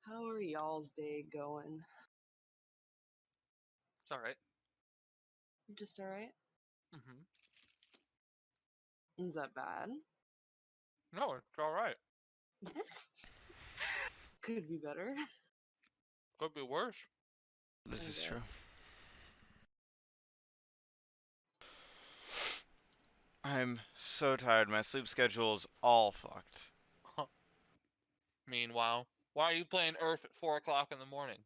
How are y'all's day going? It's all right. Just alright? Mm-hmm. Is that bad? No, it's all right. Could be better, Could be worse. I This is true. guess. I'm so tired. My sleep schedule's all fucked. Meanwhile, why are you playing Earth at 4 o'clock in the morning?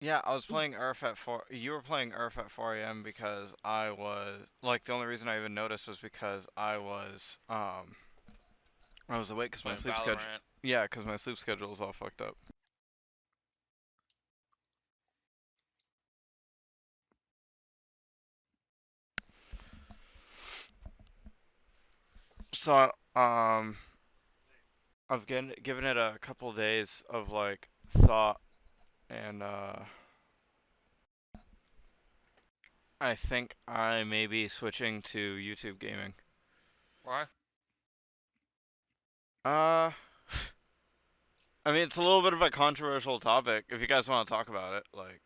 Yeah, I was playing Earth at 4. You were playing Earth at 4 a.m. because I was like the only reason I even noticed was because I was awake because my Playing sleep schedule. Valorant. Yeah, because my sleep schedule is all fucked up. So I've given it a couple days of like thought, and I think I may be switching to YouTube gaming. Why? Uh, I mean, it's a little bit of a controversial topic. If you guys want to talk about it, like,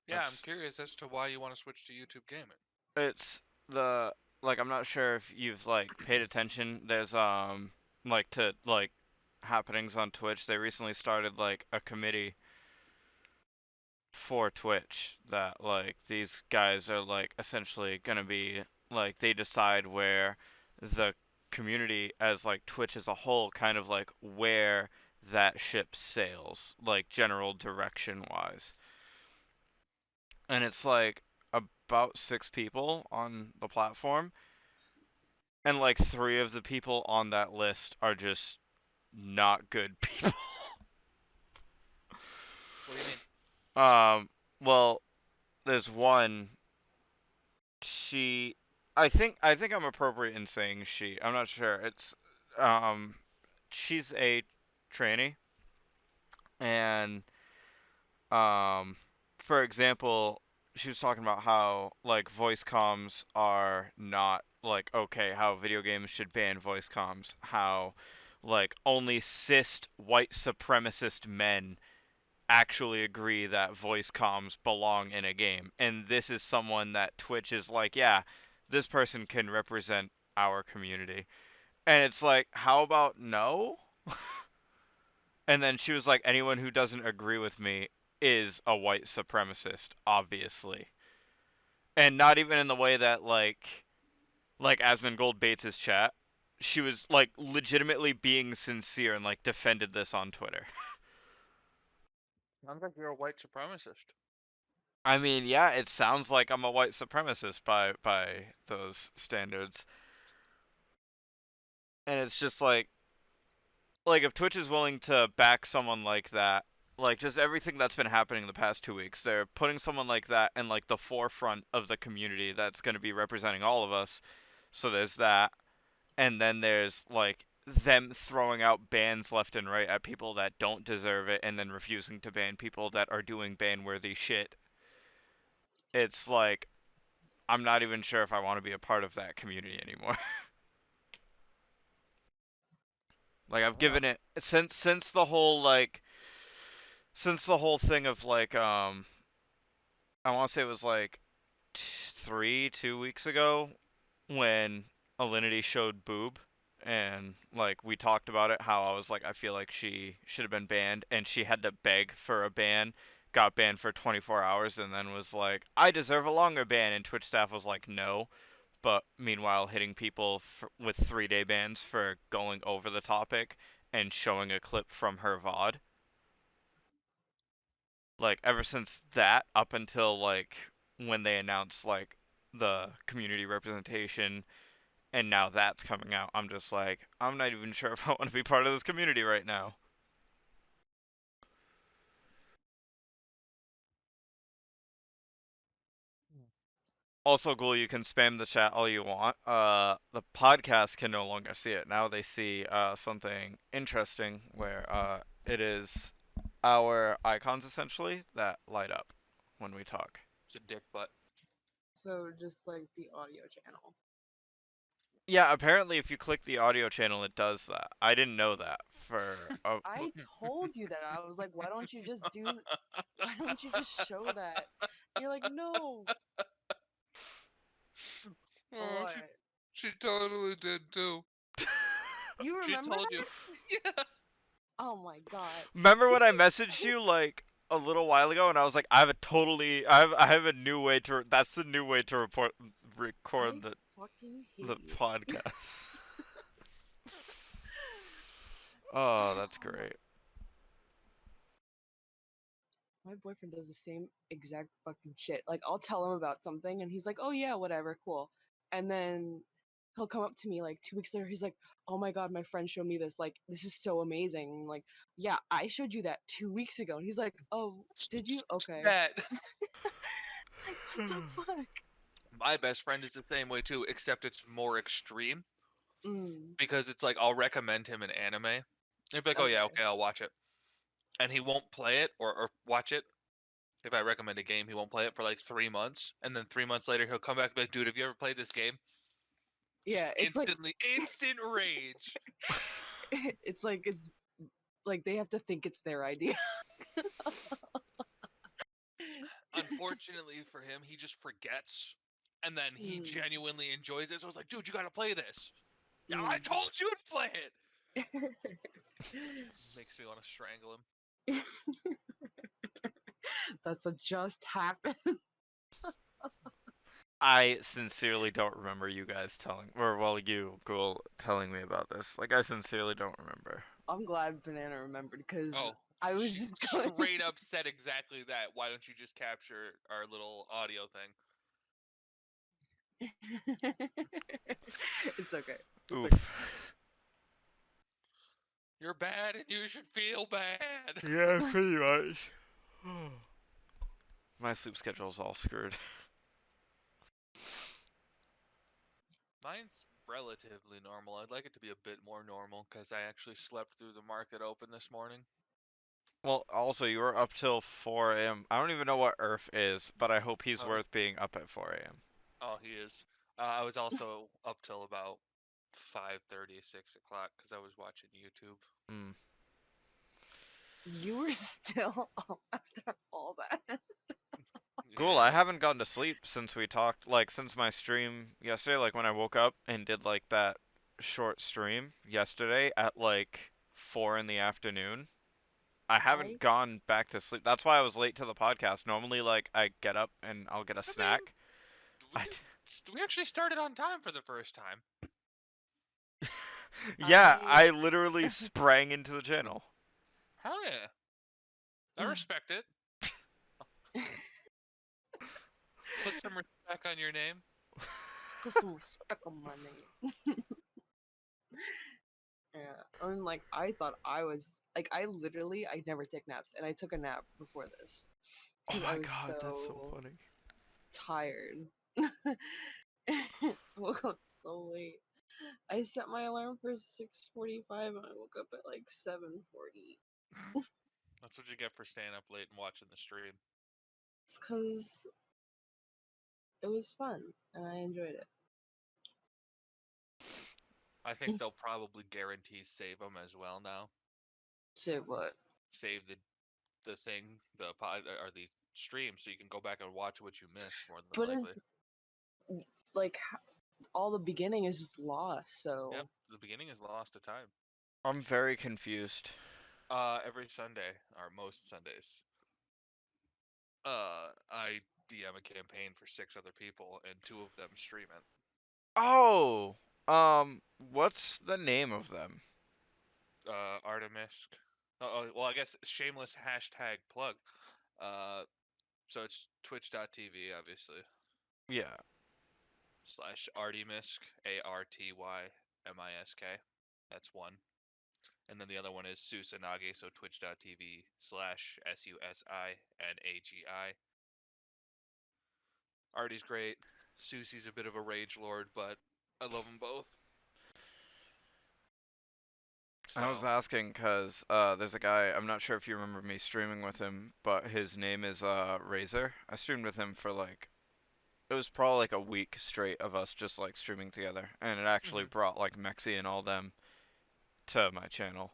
Yeah, I'm that's curious as to why you want to switch to YouTube gaming. it's the like I'm not sure if you've like paid attention. There's like to like happenings on Twitch. They recently started like a committee for Twitch that like these guys are like essentially gonna be like they decide where the community as like Twitch as a whole kind of like where that ship sails, like general direction wise. And it's like about 6 people on the platform, and like 3 of the people on that list are just not good people. What do you mean? um, well, there's one. She, I think I'm appropriate in saying she. I'm not sure. Um, she's a tranny, and um, for example, she was talking about how like voice comms are not like okay, how video games should ban voice comms, how like only cis white supremacist men actually agree that voice comms belong in a game. And this is someone that Twitch is like, yeah, this person can represent our community. And it's like, how about no? And then she was like, anyone who doesn't agree with me is a white supremacist, obviously. And not even in the way that like Asmongold baits his chat. She was like legitimately being sincere and like defended this on Twitter. Sounds like you're a white supremacist. I mean, yeah, it sounds like I'm a white supremacist by those standards. And it's just like if Twitch is willing to back someone like that, like just everything that's been happening the past 2 weeks, they're putting someone like that in like the forefront of the community that's going to be representing all of us. So there's that, and then there's like them throwing out bans left and right at people that don't deserve it, and then refusing to ban people that are doing ban-worthy shit. It's like I'm not even sure if I want to be a part of that community anymore. Like I've Yeah. given it since the whole like since the whole thing of like I want to say it was like 2 weeks ago when Alinity showed boob, and like we talked about it, how I was like I feel like she should have been banned, and she had to beg for a ban, got banned for 24 hours, and then was like I deserve a longer ban, and Twitch staff was like no, but meanwhile hitting people with 3-day bans for going over the topic and showing a clip from her VOD. Like ever since that up until like when they announced like the community representation, and now that's coming out, I'm just like I'm not even sure if I want to be part of this community right now. Also, Ghoul, you can spam the chat all you want. The podcast can no longer see it. Now they see something interesting where it is our icons essentially that light up when we talk. It's a dick butt. So just like the audio channel. Yeah, apparently if you click the audio channel, it does that. I didn't know that for a... I told you that. I was like, why don't you just why don't you just show that? And you're like, no. Oh, What? she totally did too. You She remember told you. that? Yeah. Oh my god. Remember when I messaged you like a little while ago and I was like, I have a new way to that's the new way to record I fucking the hate you. podcast. Oh, that's Oh my. great. My boyfriend does the same exact fucking shit. Like, I'll tell him about something, and he's like, "Oh yeah, whatever, cool." And then he'll come up to me like 2 weeks later. He's like, "Oh my god, my friend showed me this. Like, this is so amazing." And I'm like, "Yeah, I showed you that 2 weeks ago." And he's like, "Oh, did you? Okay." That. Like, what the fuck? My best friend is the same way too, except it's more extreme Mm, because it's like I'll recommend him an anime. He'll be like, "Oh yeah, okay. okay, I'll watch it," and he won't play it or watch it. If I recommend a game, he won't play it for like 3 months, and then 3 months later he'll come back and be like, "Dude, have you ever played this game?" Just Yeah, it's like instant rage. it's like they have to think it's their idea. Unfortunately for him, he just forgets, and then he Mm, genuinely enjoys it. So I was like, "Dude, you gotta play this." Yeah, I mm. told you to play it. Makes me want to strangle him. That's what just happened. I sincerely don't remember you guys telling, or well, you, Ghoul, telling me about this. Like, I sincerely don't remember. I'm glad Banana remembered because Oh, I was she just going. straight up said exactly that. Why don't you just capture our little audio thing? It's okay. It's Oof. okay. You're bad and you should feel bad. Yeah, pretty much. My sleep schedule's all screwed. Mine's relatively normal. I'd like it to be a bit more normal because I actually slept through the market open this morning. Well, also, you were up till 4 a.m. I don't even know what Earth is, but I hope he's Oh, worth being up at 4 a.m. oh, he is. I was also up till about 5:30, 6 o'clock because I was watching YouTube. Mm. You were still up after all that. Cool, I Yeah. haven't gone to sleep since we talked, like, since my stream yesterday, like, when I woke up and did, like, that short stream yesterday at, like, 4 in the afternoon. I haven't I gone back to sleep. That's why I was late to the podcast. Normally, like, I get up and I'll get a I mean, snack. we we actually started on time for the first time. Yeah, I I literally sprang into the channel. Hell yeah. I respect it. Put some respect on your name. put some respect on my name. Yeah, I mean, like I thought I was like I never take naps, and I took a nap before this Oh because I my was god, that's so so funny. tired. Woke up so late. I set my alarm for 6:45 and I woke up at like 7:40. That's what you get for staying up late and watching the stream. It's because it was fun and I enjoyed it. I think they'll probably guarantee save them as well now. Shit, what? Save the thing, the pod or the stream, so you can go back and watch what you missed more than But likely. it's like all the beginning is just lost, Yep, so. the beginning is lost to time. I'm very confused. Every Sunday or most Sundays, I DM a campaign for 6 other people and 2 of them stream it. Oh, what's the name of them? Artemis. Well, I guess shameless hashtag plug. Uh, so it's twitch.tv, obviously, Yeah. / Artymisk, ARTYMISK. That's one. And then the other one is Susanagi, so twitch.tv / SUSINAGI. Artie's great. Susie's a bit of a rage lord, but I love them both. I was So, asking because there's a guy, I'm not sure if you remember me streaming with him, but his name is Razor. I streamed with him for like it was probably like a week straight of us just like streaming together, and it actually brought like Mexi and all them to my channel.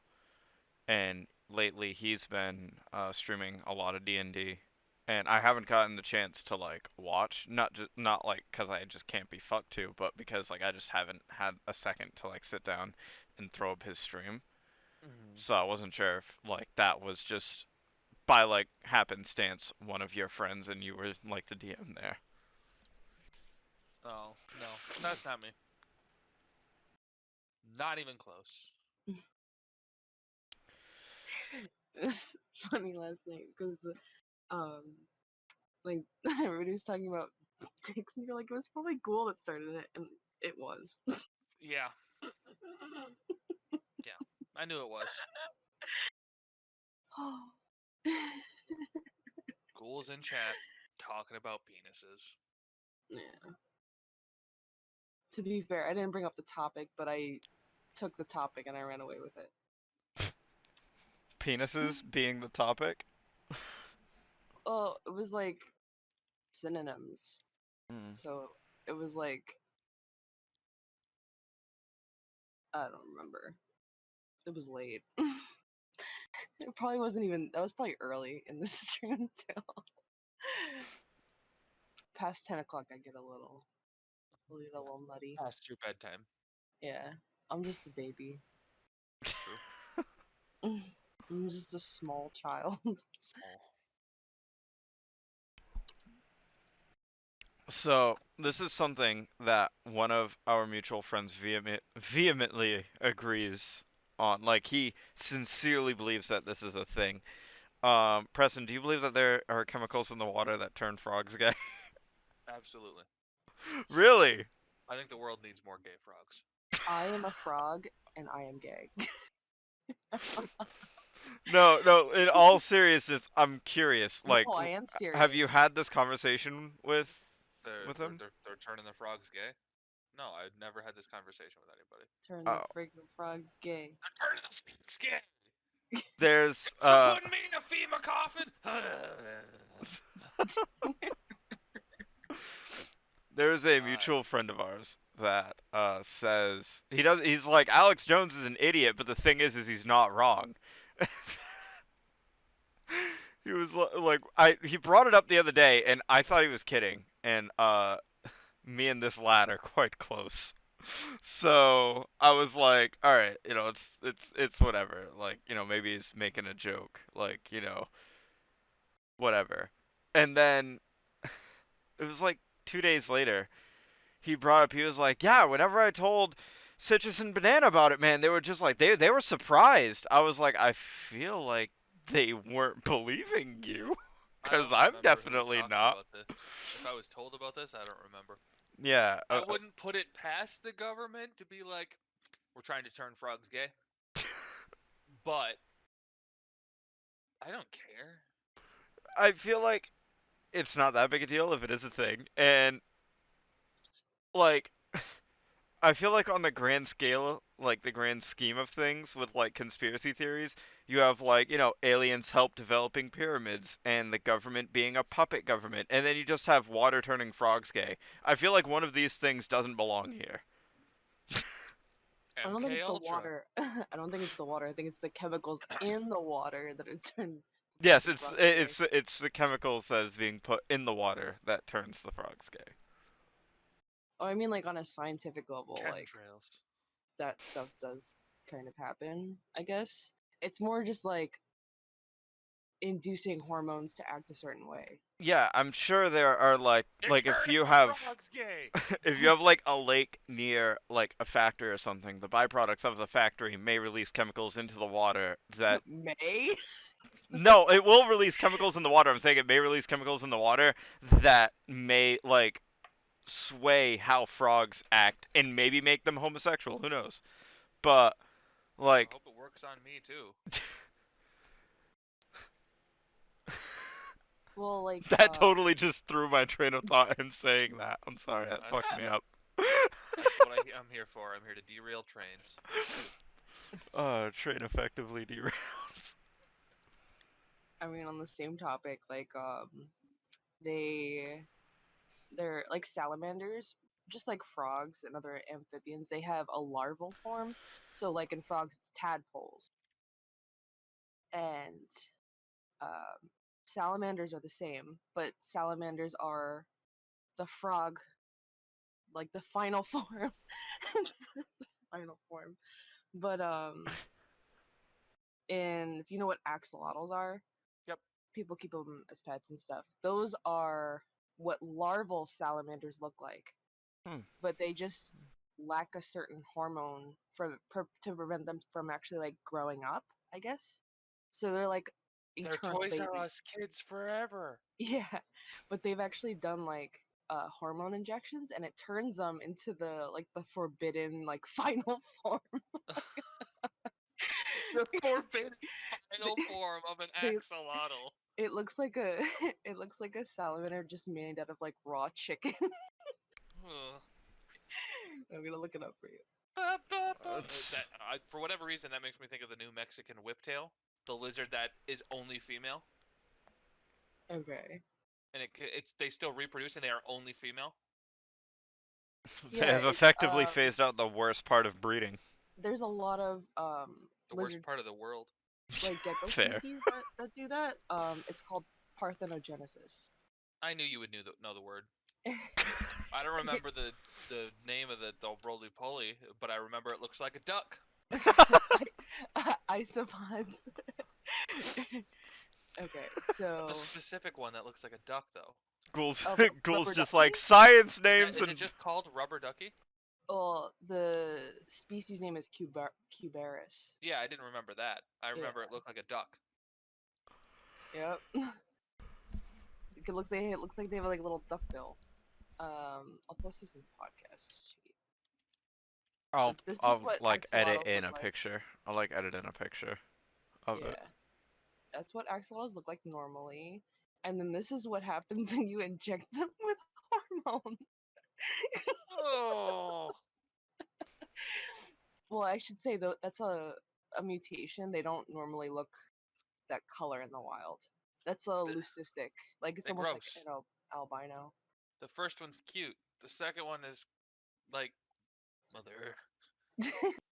And lately he's been streaming a lot of D&D, and I haven't gotten the chance to like watch, not like because I just can't be fucked to, but because like I just haven't had a second to like sit down and throw up his stream. So I wasn't sure if like that was just by like happenstance one of your friends and you were like the DM there. Oh, no, that's not me. Not even close. It's funny last night because like everybody was talking about dicks and you're like, it was probably Ghoul that started it, and it was. Yeah, yeah. I knew it was. Ghouls in chat talking about penises. Yeah. To be fair, I didn't bring up the topic, but I took the topic and I ran away with it. Penises being the topic. Oh, it was like synonyms. Mm. So it was like, I don't remember. It was late. It probably wasn't even, that was probably early in the stream too. Past 10 o'clock, I get a little nutty. Past your bedtime. Yeah, I'm just a baby. True. I'm just a small child. Small. So this is something that one of our mutual friends vehemently agrees on. Like he sincerely believes that this is a thing. Preston, do you believe that there are chemicals in the water that turn frogs gay? Absolutely. Really? I think the world needs more gay frogs. I am a frog and I am gay. No, no, in all seriousness, I'm curious. No, Like, I am have you serious. had this conversation with They're they're him? they're, they're turning the frogs gay. No, I've never had this conversation with anybody. Turn the Oh, freaking frogs gay. They're turning the frogs gay. there's You're putting me in a FEMA coffin. there's a uh, mutual friend of ours that says he's like Alex Jones is an idiot, but the thing is he's not wrong. He was like he brought it up the other day and I thought he was kidding, and me and this lad are quite close. So I was like, all right, it's whatever. Like, maybe he's making a joke, like, whatever. And then it was like 2 days later, he brought up, he was like, yeah, whenever I told Citrus and Banana about it, man, they were just like, they were surprised. I was like, I feel like they weren't believing you, I because don't I'm remember who was definitely talking not. about this. If I was told about this, I don't remember. Yeah. I wouldn't put it past the government to be like, we're trying to turn frogs gay, but I don't care. I feel like it's not that big a deal if it is a thing, and like I feel like on the grand scale, like the grand scheme of things with like conspiracy theories, you have like, aliens help developing pyramids and the government being a puppet government, and then you just have water turning frogs gay. I feel like one of these things doesn't belong here. I don't think MK it's the Ultra. water. I don't think it's the water. I think it's the chemicals in the water that are turn the Yes, fucking it's frogs gay. it's the chemicals that is being put in the water that turns the frogs gay. Oh, I mean, like on a scientific level, like Chemtrails. that stuff does kind of happen. I guess it's more just like inducing hormones to act a certain way. Yeah, I'm sure there are They're like if turning you the have frogs gay. if you have like a lake near like a factory or something, the byproducts of the factory may release chemicals into the water that May? no, it will release chemicals in the water. I'm saying it may release chemicals in the water that may like sway how frogs act and maybe make them homosexual. Who knows? But I like hope it works on me too. Well, like that totally just threw my train of thought him saying that. I'm sorry, that That's fucked me up. that's what I'm here for. I'm here to derail trains. Train effectively derailed. I mean, on the same topic, like they they're like salamanders, just like frogs and other amphibians. They have a larval form. So like in frogs, it's tadpoles, and um, salamanders are the same, but salamanders are the frog, like the final form. The final form. But and if you know what axolotls are, Yep. people keep them as pets and stuff. Those are what larval salamanders look like, Hmm. but they just lack a certain hormone to prevent them from actually like growing up, I guess. So they're like They're eternal Toys R babies. Us kids forever. Yeah, but they've actually done like hormone injections, and it turns them into the forbidden like final form. The forbidden final They, form of an they axolotl. it looks like a it looks like a salamander just made out of like raw chicken. Ugh. I'm gonna look it up for you. Ba, ba, ba. It's- For whatever reason, that makes me think of the new Mexican whiptail, the lizard that is only female, Okay. and it's they still reproduce and they are only female. They Yeah, have it's effectively phased out the worst part of breeding. there's a lot of The worst lizards part of the world. like gecko Fair. species that do that. It's called parthenogenesis. I knew you would know the word. I don't remember the name of the roly poly, but I remember it looks like a duck. Isopods. Okay, The so specific one that looks like a duck, though. Ghouls, Ghouls rubber just ducky. like science Is, names is it and just called rubber ducky? Well, the species name is Cubaris. Yeah, I didn't remember that. I Yeah. remember it looked like a duck. Yep. It looks like they have like a little duck bill. I'll post this in the podcast sheet. I'll But this is I'll what like edit axolotls in look a like. picture. I'll like edit in a picture of it. Yeah, that's what axolotls look like normally. And then this is what happens when you inject them with hormone. Oh, Well, I should say though that's a mutation. They don't normally look that color in the wild. That's a leucistic. Like it's they're almost like gross. albino. The first one's cute. The second one is like, mother,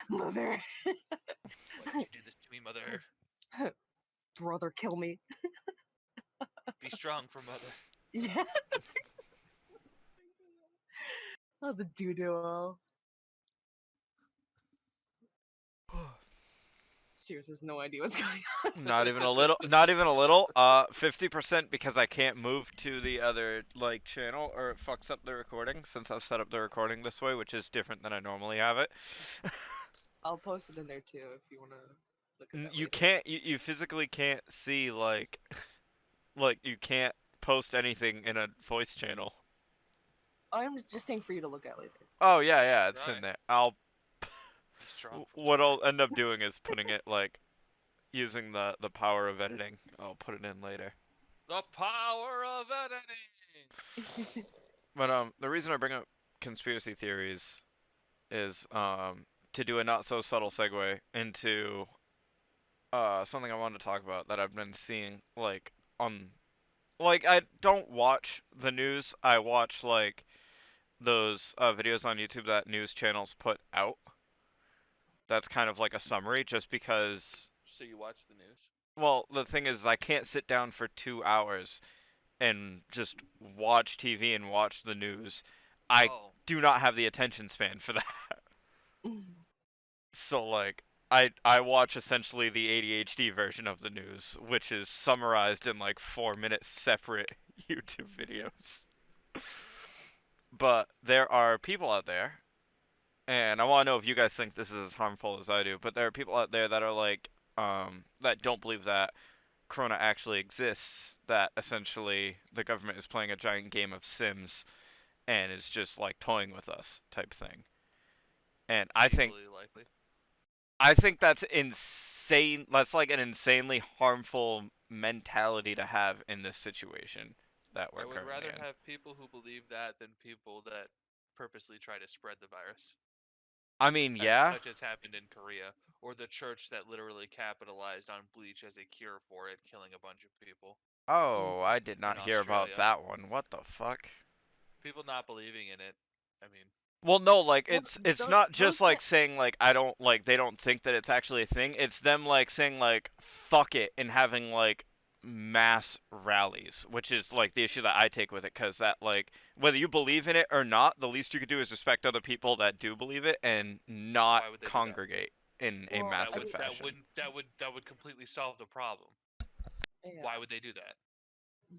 Mother, why did you do this to me, mother? brother, kill me. Be strong for mother. Yeah. Oh, the doo-doo. Cirrus has no idea what's going on. Not even a little. Not even a little. 50% because I can't move to the other like channel or it fucks up the recording since I've set up the recording this way, which is different than I normally have it. I'll post it in there too if you want to look at that You later. can't. You physically can't see like you can't post anything in a voice channel. I'm just saying for you to look at later. Oh yeah, yeah, it's Try. in there. I'll. Be strong for What mother. I'll end up doing is putting it like using the power of editing. I'll put it in later. The power of editing. But the reason I bring up conspiracy theories is to do a not so subtle segue into something I wanted to talk about that I've been seeing like on like I don't watch the news. I watch like those videos on YouTube that news channels put out. That's kind of like a summary just because So you watch the news? well, the thing is I can't sit down for 2 hours and just watch TV and watch the news. I Oh, do not have the attention span for that. So like I watch essentially the ADHD version of the news, which is summarized in like 4 minute separate YouTube videos. But there are people out there, and I want to know if you guys think this is as harmful as I do, but there are people out there that are like that don't believe that Corona actually exists, that essentially the government is playing a giant game of Sims and is just like toying with us type thing. And equally likely. I think that's insane. That's like an insanely harmful mentality to have in this situation that we're I would currently rather in. have people who believe that than people that purposely try to spread the virus, I mean, as yeah. such as happened in Korea, or the church that literally capitalized on bleach as a cure for it, killing a bunch of people Oh, I did in not hear about Australia. that one. What the fuck? People not believing in it. I mean, Well, no, like Well, it's not those just like saying like I don't like they don't think that it's actually a thing. It's them like saying like fuck it and having like mass rallies, which is like the issue that I take with it, because that like whether you believe in it or not, the least you could do is respect other people that do believe it and not why would they do that? congregate in a Well, That massive would that fashion. wouldn't that would completely solve the problem. yeah, Why would they do that?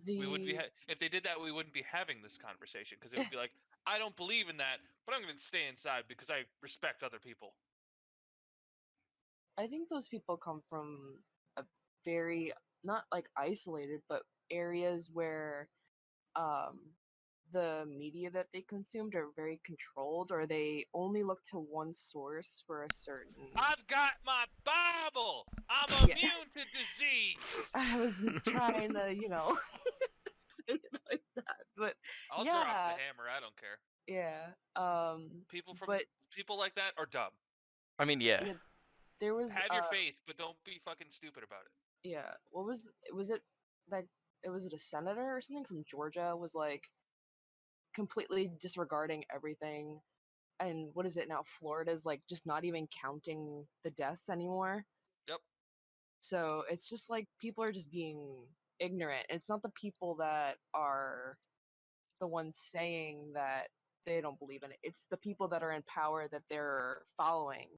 We would be the if they did that, we wouldn't be having this conversation because it would be like, I don't believe in that, but I'm going to stay inside because I respect other people. I think those people come from a very not like isolated, but areas where um the media that they consumed are very controlled, or they only look to one source for a certain. I've got my Bible. I'm Yeah, immune to disease. I was trying to, say it like that, but I'll drop the yeah, hammer. I don't care. yeah. People from But people like that are dumb. I mean, yeah. yeah, there was Have your faith, but don't be fucking stupid about it. yeah, was it like was it a senator or something from Georgia was like completely disregarding everything, and what is it now, Florida's like just not even counting the deaths anymore. Yep. So it's just like people are just being ignorant. It's not the people that are the ones saying that they don't believe in it. It's the people that are in power that they're following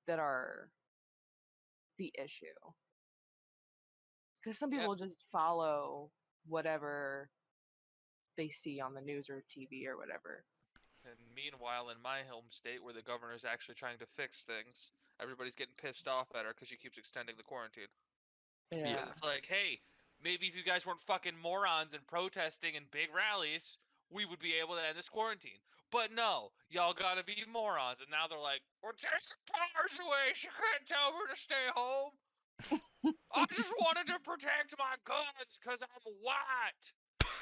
that are the issue. Because some Yep. people just follow whatever they see on the news or TV or whatever. And meanwhile, in my home state, where the governor's actually trying to fix things, everybody's getting pissed off at her because she keeps extending the quarantine. Yeah. Because Yeah. it's like, hey, maybe if you guys weren't fucking morons and protesting in big rallies, we would be able to end this quarantine. But no, y'all gotta be morons. And now they're like, we're taking powers away. She can't tell her to stay home. I just wanted to protect my guns because I'm white.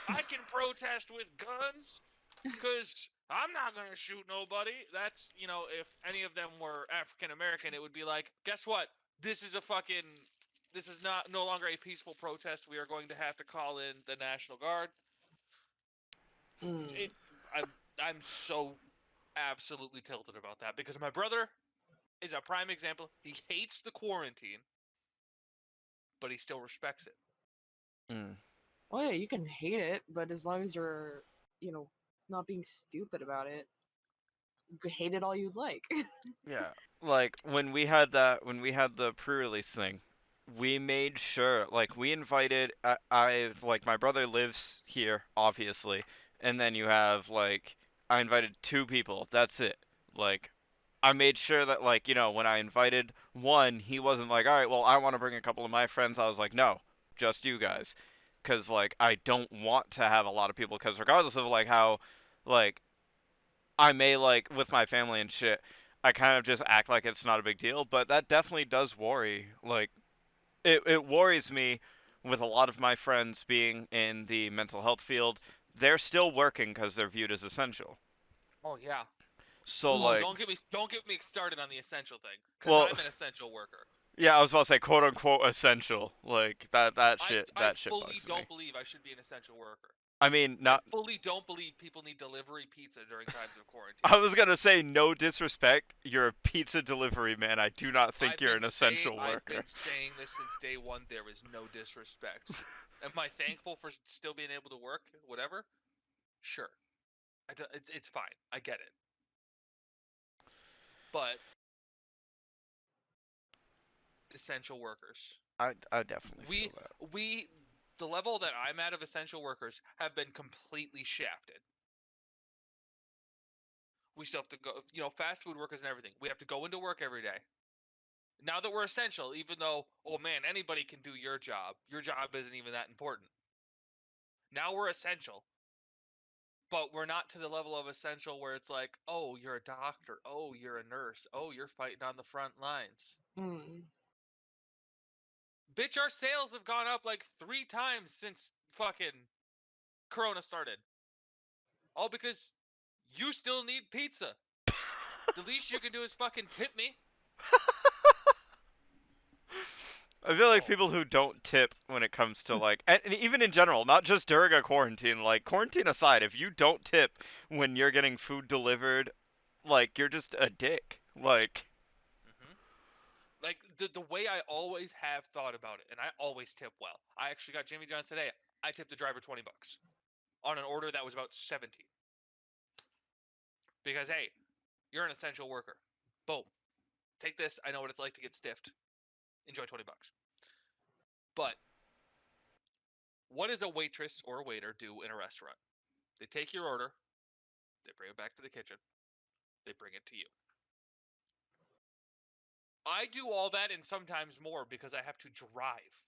I can protest with guns because I'm not going to shoot nobody. That's, if any of them were African American, it would be like, guess what? This is a fucking. This is not no longer a peaceful protest. We are going to have to call in the National Guard. Mm. It, I'm so absolutely tilted about that because my brother is a prime example. He hates the quarantine, but he still respects it. Mm. Well, yeah, you can hate it, but as long as you're, you know, not being stupid about it, you can hate it all you'd like. Yeah. Like when we had the pre-release thing, we made sure like we invited I like my brother lives here obviously, and then you have like I invited two people. That's it. Like I made sure that like, when I invited one, he wasn't like, "All right, well, I want to bring a couple of my friends." I was like, "No, just you guys." 'Cause like I don't want to have a lot of people, 'cause regardless of like how like I may like with my family and shit, I kind of just act like it's not a big deal, but that definitely does worry. Like it worries me with a lot of my friends being in the mental health field. They're still working because they're viewed as essential. Oh yeah. So Oh, Mm. like, don't get me started on the essential thing, because well, I'm an essential worker. yeah, I was about to say quote unquote essential. Like that I shit I that shit fully bugs me. don't believe I should be an essential worker. I mean, I not fully don't believe people need delivery pizza during times of quarantine. I was gonna say no disrespect. You're a pizza delivery man. I do not think I've you're been an saying essential I've worker. been saying this since day one. There is no disrespect. Am I thankful for still being able to work? Whatever. Sure. It's fine. I get it. But essential workers. I definitely We feel that. we the level that I'm at of essential workers have been completely shafted. We still have to go, fast food workers and everything. We have to go into work every day. Now that we're essential, even though, oh man, anybody can do your job. Your job isn't even that important. Now we're essential, but we're not to the level of essential where it's like, oh, you're a doctor. Oh, you're a nurse. Oh, you're fighting on the front lines. Mm. Bitch, our sales have gone up like 3 times since fucking Corona started. All because you still need pizza. The least you can do is fucking tip me. I feel like Oh. people who don't tip when it comes to like, and even in general, not just during a quarantine, like quarantine aside, if you don't tip when you're getting food delivered, like you're just a dick. Like, Hmm. Like the way I always have thought about it, and I always tip well. I actually got Jimmy John's today. I tipped the driver $20 on an order that was about 17. Because hey, you're an essential worker. Boom. Take this. I know what it's like to get stiffed. Enjoy $20. But what does a waitress or a waiter do in a restaurant? They take your order, they bring it back to the kitchen, they bring it to you. I do all that and sometimes more because I have to drive.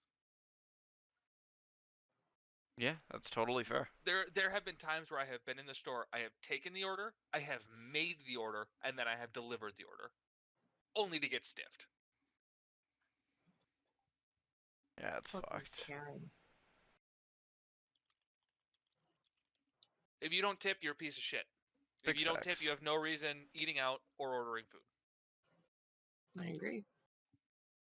yeah, that's totally fair. There have been times where I have been in the store, I have taken the order, I have made the order, and then I have delivered the order, only to get stiffed. Yeah, it's Fucking fucked. Karen. If you don't tip, you're a piece of shit. If Big you don't tip, you facts. have no reason eating out or ordering food. I agree.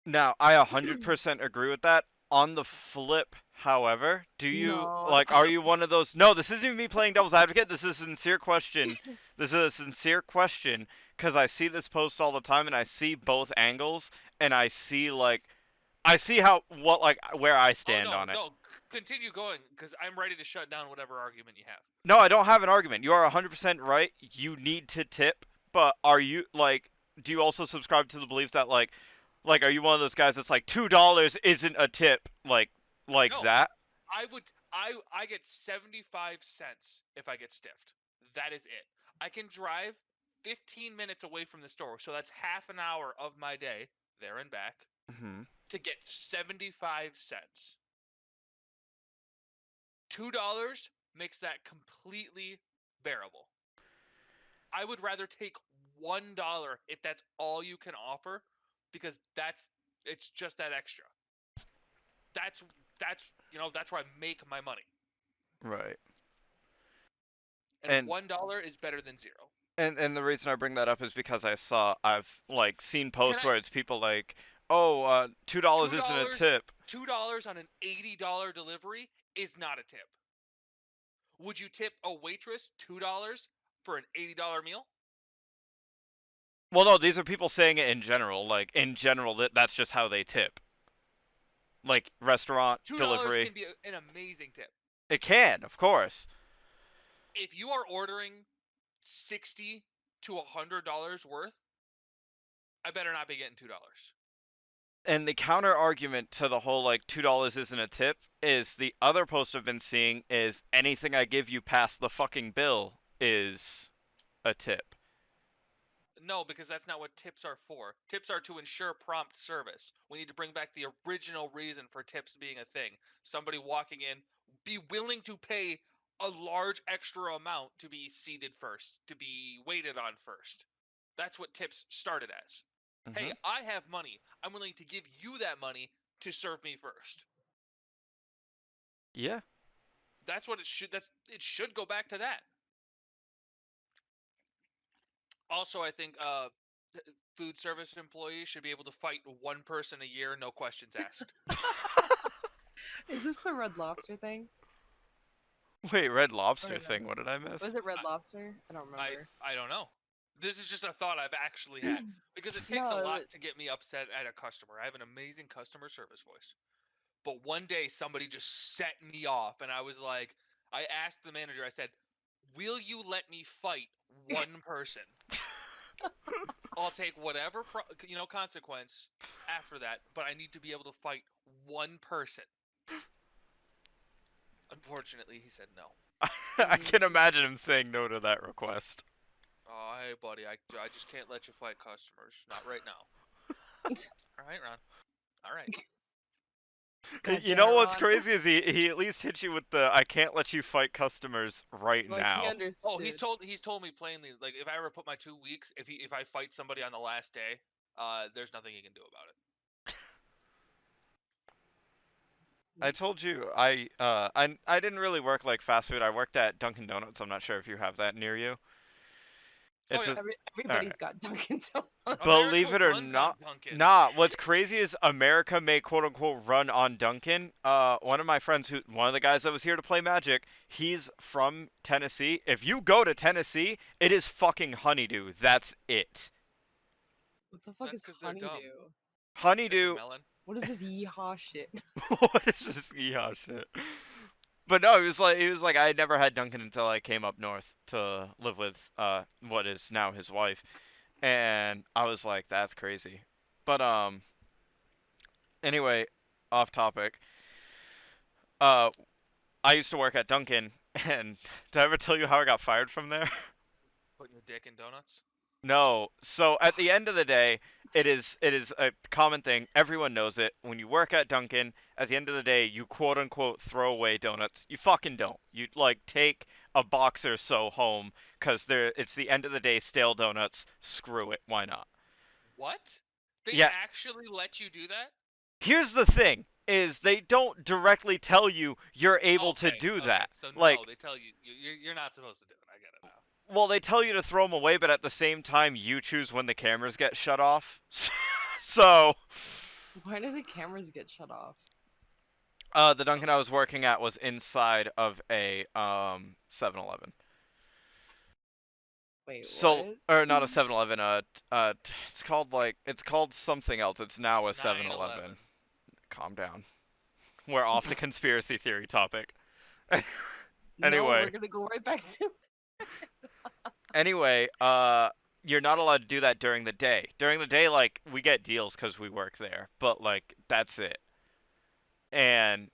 Now, I 100% agree with that. On the flip, however, do you No. like are you one of those? No, this isn't even me playing devil's advocate. This is a sincere question. This is a sincere question because I see this post all the time and I see both angles and I see how what like where I Oh stand no, on it. no, continue going because I'm ready to shut down whatever argument you have. No, I don't have an argument. You are 100% right. You need to tip, but are you like do you also subscribe to the belief that like are you one of those guys that's like $2 isn't a tip like No, that? I get 75 cents if I get stiffed. That is it. I can drive 15 minutes away from the store, so that's half an hour of my day there and back Mhm. to get 75 cents. $2 makes that completely bearable. I would rather take $1 if that's all you can offer because it's just that extra. That's that's where I make my money. Right. And And $1 is better than zero. and the reason I bring that up is because I've like seen Can posts I where it's people like, "Oh, $2 two isn't a dollars tip." $2 on an $80 delivery is not a tip. Would you tip a waitress $2 for an $80 meal? Well, no, these are people saying it in general. Like in general that's just how they tip. Like restaurant, $2 delivery. can be an amazing tip. It can, of course. If you are ordering 60 to $100 worth, I better not be getting $2. And the counter argument to the whole like $2 isn't a tip is the other post I've been seeing is anything I give you past the fucking bill is a tip. No, because that's not what tips are for. Tips are to ensure prompt service. We need to bring back the original reason for tips being a thing. Somebody walking in, be willing to pay a large extra amount to be seated first, to be waited on first. That's what tips started as. Hey, Mhm. I have money. I'm willing to give you that money to serve me first. Yeah. That's what it should go back to that. Also, I think food service employees should be able to fight one person a year, no questions asked. Is this the Red Lobster thing? Wait, Red Or Lobster thing. no? What did I miss? Was it Red I, Lobster? I don't remember. I don't know. This is just a thought I've actually had because it takes a No, lot to get me upset at a customer. I have an amazing customer service voice, but one day somebody just set me off, and I was like, I asked the manager. I said, "Will you let me fight one person? I'll take whatever consequence after that, but I need to be able to fight one person." Unfortunately, he said no. I can imagine him saying no to that request. Oh, hey, buddy, I just can't let you fight customers. Not right now. All right, Ron. All right. God You damn it, know what's Ron. crazy is he at least hit you with the I can't let you fight customers right Like he now. Oh, understood. he's told me plainly, like if I ever put my 2 weeks, if I fight somebody on the last day, there's nothing he can do about it. I told you I didn't really work like fast food. I worked at Dunkin' Donuts. I'm not sure if you have that near you. It's yeah. a Everybody's got Dunkin' Donuts. Believe America it or runs on not, Dunkin'. nah. What's crazy is America may quote unquote run on Dunkin'. One of my friends, one of the guys that was here to play Magic, he's from Tennessee. If you go to Tennessee, it is fucking Honeydew. That's it. What the fuck That's is because they're dumb. honeydew? It's a Honeydew. melon. What is this yeehaw shit? What is this yeehaw shit? But no, he was like I had never had Dunkin' until I came up north to live with what is now his wife, and I was like, that's crazy. But anyway, off topic. Uh, I used to work at Dunkin', and did I ever tell you how I got fired from there? Putting your dick in donuts. No. So at the end of the day, it is a common thing. Everyone knows it. When you work at Dunkin', at the end of the day, you quote unquote throw away donuts. You fucking don't. You like take a box or so home because it's the end of the day stale donuts. Screw it. Why not? What? They Yeah. actually let you do that? Here's the thing is they don't directly tell you you're able to Okay. do Okay. that. So no, Like, they tell you you're not supposed to do it. I get it now. well, they tell you to throw them away, but at the same time, you choose when the cameras get shut off. So, Why do the cameras get shut off? the Dunkin' I was working at was inside of a 7-Eleven. Wait, So, what? or not a 7-Eleven. It's called something else. It's now a 7-Eleven. 9/11. Calm down. We're off the conspiracy theory topic. No, Anyway, we're gonna go right back to. anyway, you're not allowed to do that during the day. During the day, like we get deals because we work there, but like that's it. And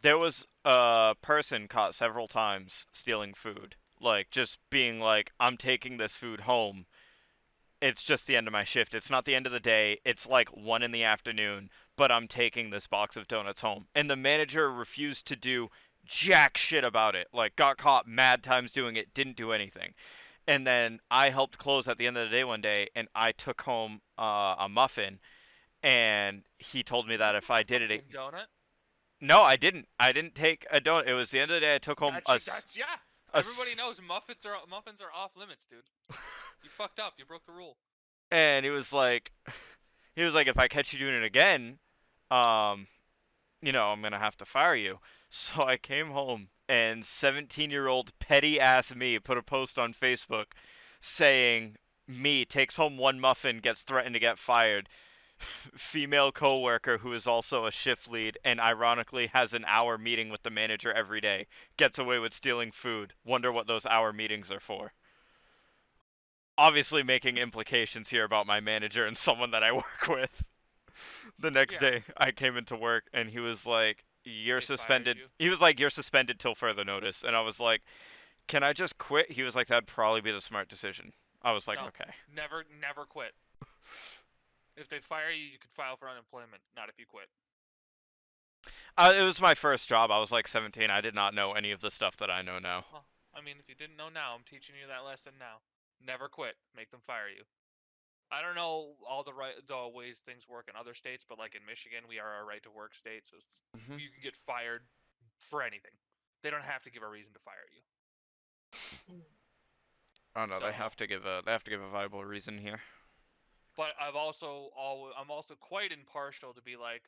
there was a person caught several times stealing food, like just being like, "I'm taking this food home. It's just the end of my shift. It's not the end of the day. It's like 1 in the afternoon, but I'm taking this box of donuts home." And the manager refused to do jack shit about it. Like got caught mad times doing it, didn't do anything. And then I helped close at the end of the day one day, and I took home a muffin, and he told me You that took if I a did it, fucking donut? no, I didn't. I didn't take a donut. It was the end of the day. I took home That's yeah. a Everybody knows muffins are off limits, dude. You fucked up. You broke the rule. and he was like, if I catch you doing it again, um, I'm gonna have to fire you. So I came home, and 17-year-old petty ass me put a post on Facebook saying, "Me takes home one muffin, gets threatened to get fired. Female coworker who is also a shift lead and ironically has an hour meeting with the manager every day gets away with stealing food. Wonder what those hour meetings are for." Obviously making implications here about my manager and someone that I work with. The next Yeah. day I came into work and he was like, "You're They fired suspended." you. He was like, "You're suspended till further notice." And I was like, "Can I just quit?" He was like, "That'd probably be the smart decision." I was like, No. "Okay." Never quit. If they fire you, you could file for unemployment. Not if you quit. It was my first job. I was like 17. I did not know any of the stuff that I know now. Well, I mean, if you didn't know now, I'm teaching you that lesson now. Never quit. Make them fire you. I don't know all the ways things work in other states, but like in Michigan, we are a right to work state, so Hmm. you can get fired for anything. They don't have to give a reason to fire you. Oh no, So, they have to give a viable reason here. but I'm also quite impartial to be like,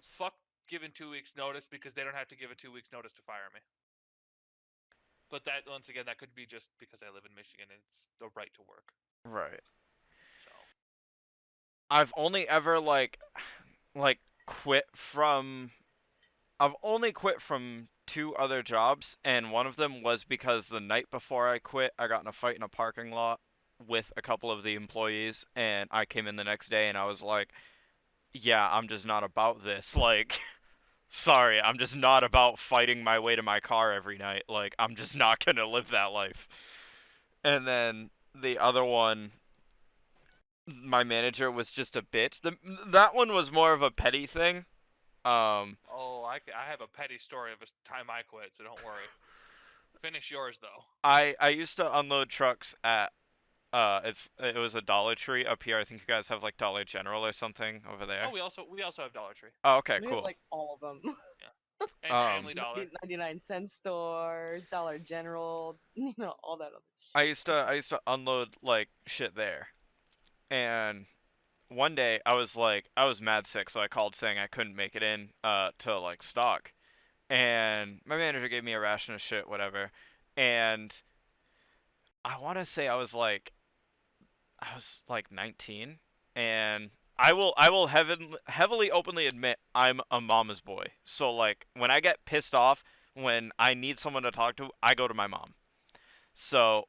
fuck giving 2 weeks notice because they don't have to give a 2 weeks notice to fire me. But that once again, that could be just because I live in Michigan and it's the right to work. Right. So I've only ever like quit from I've only quit from two other jobs, and one of them was because the night before I quit, I got in a fight in a parking lot with a couple of the employees, and I came in the next day and I was like, "Yeah, I'm just not about this." Like, sorry, I'm just not about fighting my way to my car every night. Like, I'm just not gonna live that life. And then the other one, my manager was just a bitch. That one was more of a petty thing. Um, oh, I have a petty story of a time I quit, so don't worry. Finish yours though. I used to unload trucks at it was a Dollar Tree up here. I think you guys have like Dollar General or something over Oh, there. we also have Dollar Tree. Oh, okay, We have cool. like all of them. Yeah. And Family Dollar. 99-cent store, Dollar General, all that other shit. I used to unload like shit there. And one day I was mad sick, so I called saying I couldn't make it in to like stock. And my manager gave me a ration of shit, whatever. And I want to say I was like 19, and I will heavily openly admit I'm a mama's boy. So like when I get pissed off, when I need someone to talk to, I go to my mom. So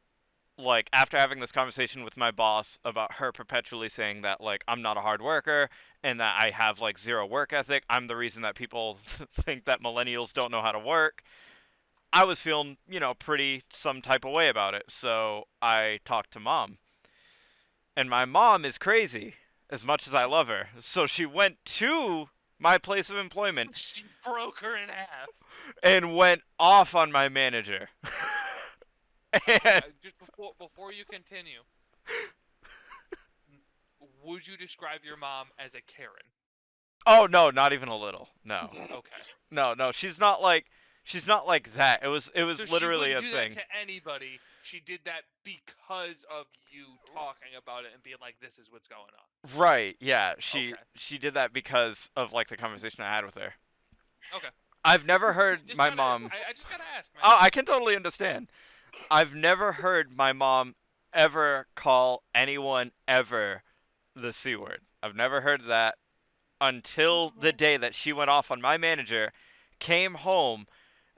like after having this conversation with my boss about her perpetually saying that like I'm not a hard worker and that I have like zero work ethic, I'm the reason that people think that millennials don't know how to work. I was feeling, pretty some type of way about it. So I talked to mom. And my mom is crazy, as much as I love her. So she went to my place of employment She broke her in half. and went off on my manager. And Just before you continue, would you describe your mom as a Karen? oh no, not even a little. No. Okay. No, no, she's not like that. It was So she literally wouldn't a do that thing. to anybody. She did that because of you talking about it and being like, "This is what's going on." Right, yeah. She Okay. she did that because of like the conversation I had with her. Okay. I've never heard Just my gotta. mom. I just gotta ask, man. Oh, I can totally understand. I've never heard my mom ever call anyone ever the C word. I've never heard that until the day that she went off on my manager, came home.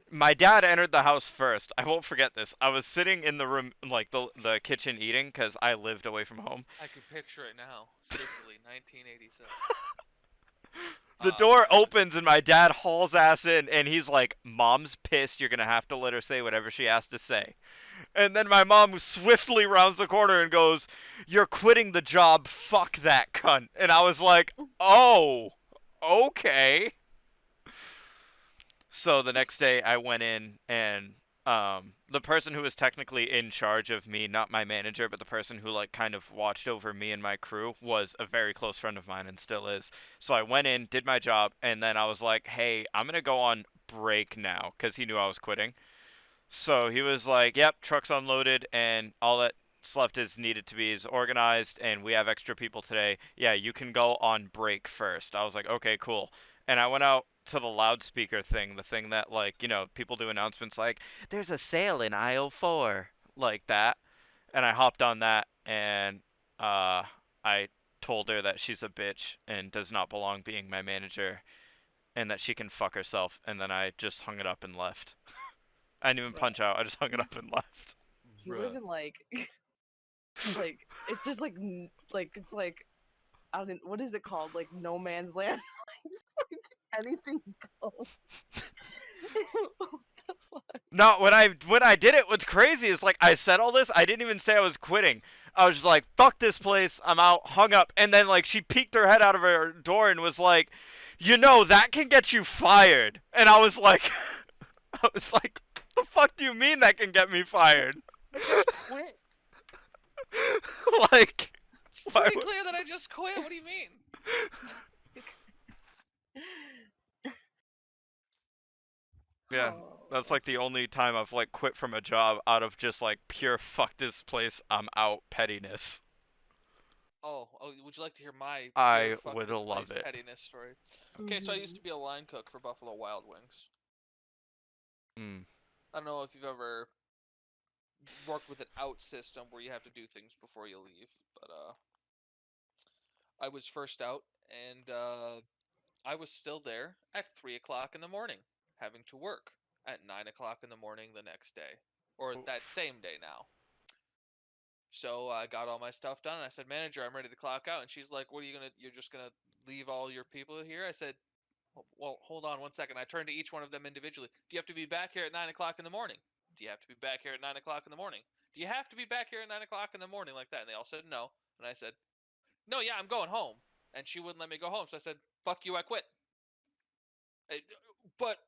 My dad entered the house first. I won't forget this. I was sitting in the room, like the kitchen eating, because I lived away from home. I can picture it now. Sicily, 1987. The Oh door man. opens and my dad hauls ass in, and he's like, "Mom's pissed. You're gonna have to let her say whatever she has to say." And then my mom swiftly rounds the corner and goes, "You're quitting the job. Fuck that cunt." And I was like, "Oh, okay." So the next day I went in and the person who was technically in charge of me, not my manager, but the person who like kind of watched over me and my crew was a very close friend of mine and still is. So I went in, did my job, and then I was like, "Hey, I'm going to go on break now," cuz he knew I was quitting. So he was like, "Yep, truck's unloaded and all that's left is needed to be is organized and we have extra people today. Yeah, you can go on break first." I was like, "Okay, cool." And I went out to the loudspeaker thing, the thing that like, people do announcements like, "There's a sale in aisle 4," like that. And I hopped on that and uh I told her that she's a bitch and does not belong being my manager and that she can fuck herself, and then I just hung it up and left. I didn't even Bruh. punch out. I just hung it up and left. You live Bruh. in like, it's just like it's like I don't. What is it called? Like no man's land. Like anything goes. What the fuck? No, when I did it, what's crazy is like I said all this. I didn't even say I was quitting. I was just like, "Fuck this place. I'm out." Hung up, and then like she peeked her head out of her door and was like, that can get you fired." And I was like, I was like, "The fuck do you mean that can get me fired?" I just quit. Like, It's why pretty would? clear that I just quit. What do you mean? Yeah, that's Oh. like the only time I've like quit from a job out of just like pure "fuck this place, I'm out" pettiness. Oh, would you like to hear my pure I fuck would this love place it. pettiness story? Okay, so I used Mhm. to be a line cook for Buffalo Wild Wings. Mm. I don't know if you've ever worked with an out system where you have to do things before you leave, but I was first out, and I was still there at 3 o'clock in the morning, having to work at 9 o'clock in the morning the next day, or that same day now. So I got all my stuff done, and I said, "Manager, I'm ready to clock out." And she's like, "What are you gonna? You're just gonna leave all your people here?" I said, "Well, hold on one second." I turned to each one of them individually. "Do you have to be back here at 9 o'clock in the morning? Do you have to be back here at 9 o'clock in the morning? Do you have to be back here at 9 o'clock in the morning like that?" And they all said no. And I said, "No, yeah, I'm going home." And she wouldn't let me go home, so I said, "Fuck you, I quit." Eh, But